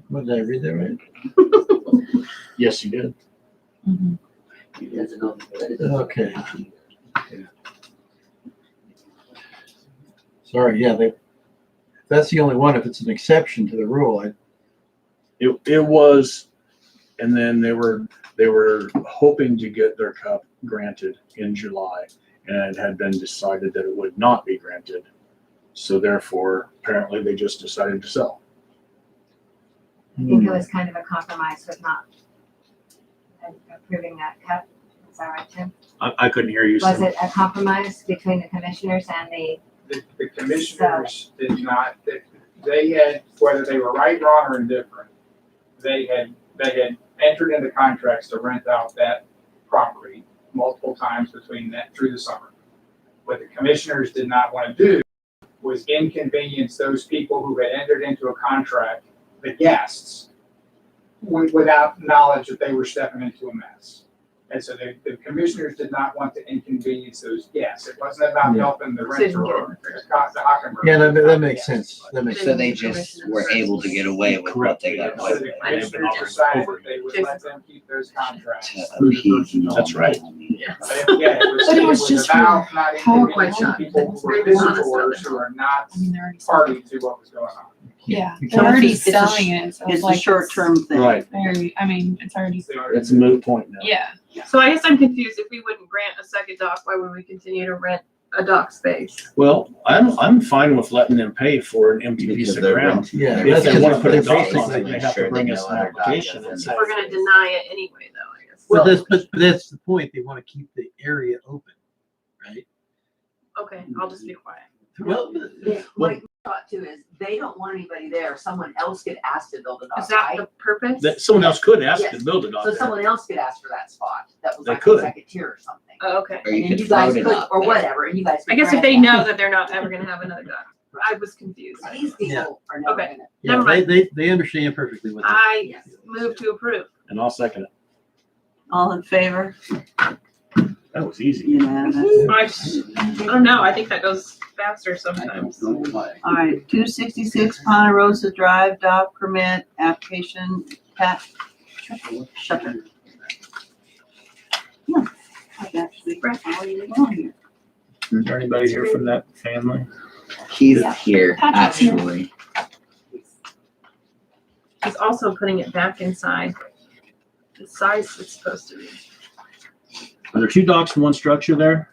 What did I read that right? Yes, you did. Mhm. Okay. Sorry, yeah, that's the only one. If it's an exception to the rule, It was, and then they were hoping to get their cup granted in July, and it had been decided that it would not be granted. So therefore, apparently they just decided to sell. I think it was kind of a compromise with not approving that cut. Is that right, Tim? I couldn't hear you Was say. it a compromise between the commissioners and the, The commissioners did not, they had, whether they were right, wrong, or indifferent, they had entered into contracts to rent out that property multiple times between that, through the summer. What the commissioners did not want to do was inconvenience those people who had entered into a contract, the guests, without knowledge that they were stepping into a mess. And so the commissioners did not want to inconvenience those guests. It wasn't about helping the renter or the Hockenberg. yeah, that makes sense. That makes So sense. they just were able to get away with what they got So away the with. commissioners decided that they would let them keep those contracts. To appease all That's right. But yeah, But it was just about not PowerPoint inconveniencing shot. people who were Very honest visitors who are not I mean, they're already. party to what was going on. Yeah, You they're can't- already it's a- selling it, so It's a like short-term thing. Right. Very, I mean, it's already, It's a moot point now. yeah. So I guess I'm confused. If we wouldn't grant a second dock, why would we continue to rent a dock space? Well, I'm fine with letting them pay for an empty piece Because of they're ground. renting Yeah, it. If they want to put a they're dock basically on it, they have to bring us an application and say. We're gonna deny it anyway, though, I guess. But that's the point. They want to keep the area open, right? Okay, I'll just be quiet. Well, My thought too is they don't want anybody there. Someone else could ask to build a dock, Is that right? the purpose? That someone else could ask Yes. to build a dock So there. someone else could ask for that spot. That was They like could. a second tier or something. Oh, okay. Or And you then could you guys float it could, up or there. whatever, and you guys. I could guess if grant they that. know that they're not ever gonna have another dock. I was confused. These people are never Okay. gonna. yeah, Never mind. they understand perfectly what. I Yes. move to approve. And I'll second it. All in favor? That was easy. Unanimous. I don't know, I think that goes faster sometimes. All right, 266 Ponderosa Drive, dock permit, application, Pat Shutter. Yeah, I've actually already on here. Is there anybody here from that family? He's Yeah. here, Patrick's here. actually. He's also putting it back inside the size it's supposed to be. Are there two docks in one structure there?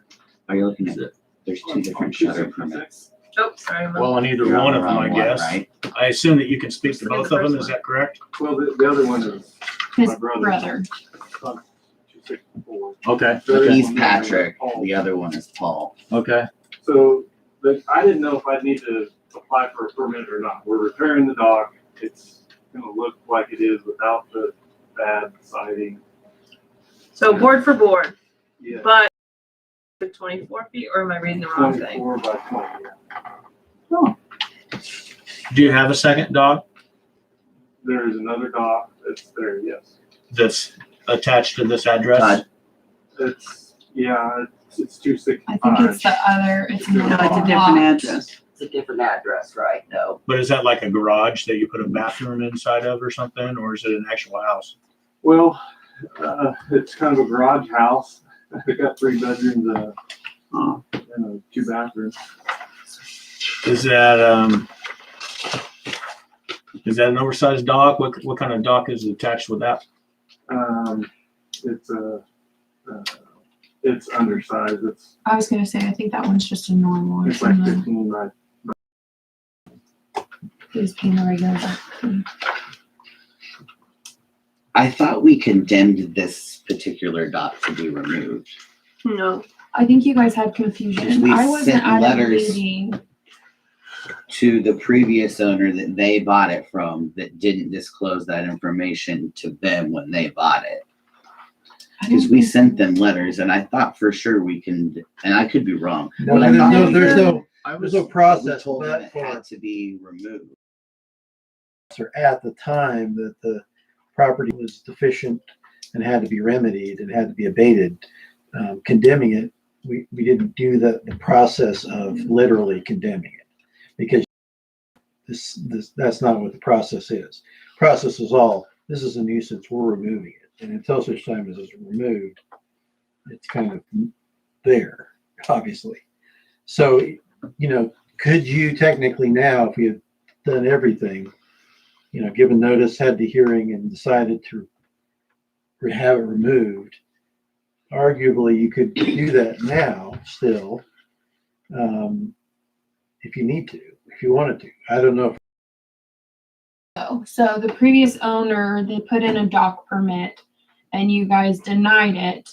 Are you looking at it? There's two different shutter permits. Oh, sorry. Well, on either You're one on of the them, I wrong one, guess. right? I assume that you can speak to both of them, is that correct? Well, the other one is His my brother. brother. 264. Okay, He's Patrick, the other one is Paul. okay. So, I didn't know if I'd need to apply for a permit or not. We're repairing the dock. It's gonna look like it is without the bad siding. So board for board, Yeah, but 24 feet, or am I reading the wrong thing? 24 by 20. Do you have a second dock There is another dock that's there, yes. that's attached to this address? Todd. It's 265. I think it's the other, it's No, not. it's a different address. It's a different address, right? No. But is that like a garage that you put a bathroom inside of or something, or is it an actual house? Well, it's kind of a garage house. They got 3 bedrooms, and 2 bathrooms. Is that an oversized dock? What kind of dock is attached with that? It's undersized. I was gonna say, I think that one's just a normal. It's like 15 by. He's paying the regular dock. I thought we condemned this particular dock to be removed. No. I think you guys had Because confusion. we I wasn't sent at a letters. meeting. To the previous owner that they bought it from that didn't disclose that information to them when they bought it. I don't Because we think- sent them letters and I thought for sure we can, and I could be wrong. No, but I there's thought no, we there's could. no, there's no process We told them but it for had to be removed. at the time that the property was deficient and had to be remedied and had to be abated. Condemning it, we didn't do the process of literally condemning it because that's not what the process is. Process is all, this is a nuisance, we're removing it. And until such time as it's removed, it's kind of there, obviously. So, could you technically now, if we had done everything, given notice, had the hearing and decided to have it removed, arguably you could do that now still, if you need to, if you wanted to. I don't know. So the previous owner, they put in a dock permit and you guys denied it.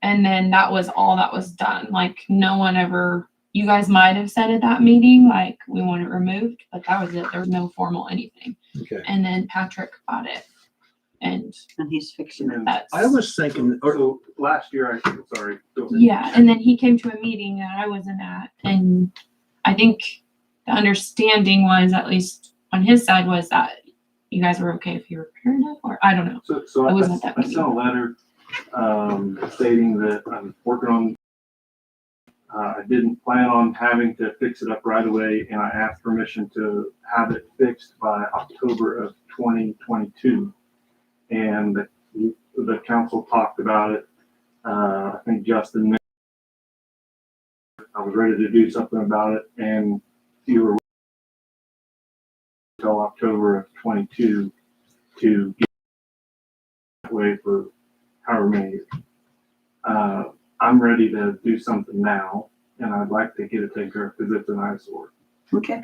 And then that was all that was done. Like no one ever, you guys might have said at that meeting, like we want it removed, but that was it. There was no formal anything. Okay. And then Patrick bought it. And he's fixing it. that's, I was thinking, So last year, sorry. Go ahead. yeah. And then he came to a meeting that I wasn't at. And I think the understanding was, at least on his side, was that you guys were okay if he repaired it, or I don't know. So I wasn't at that I sent a letter stating that I'm working on. I didn't plan on having to fix it up right away, and I asked permission to have it fixed by October of 2022. And the council talked about it. I think Justin, I was ready to do something about it, and you were until October of 22 to get that way for however many years. I'm ready to do something now, and I'd like to get it taken care of because it's an eyesore. Okay.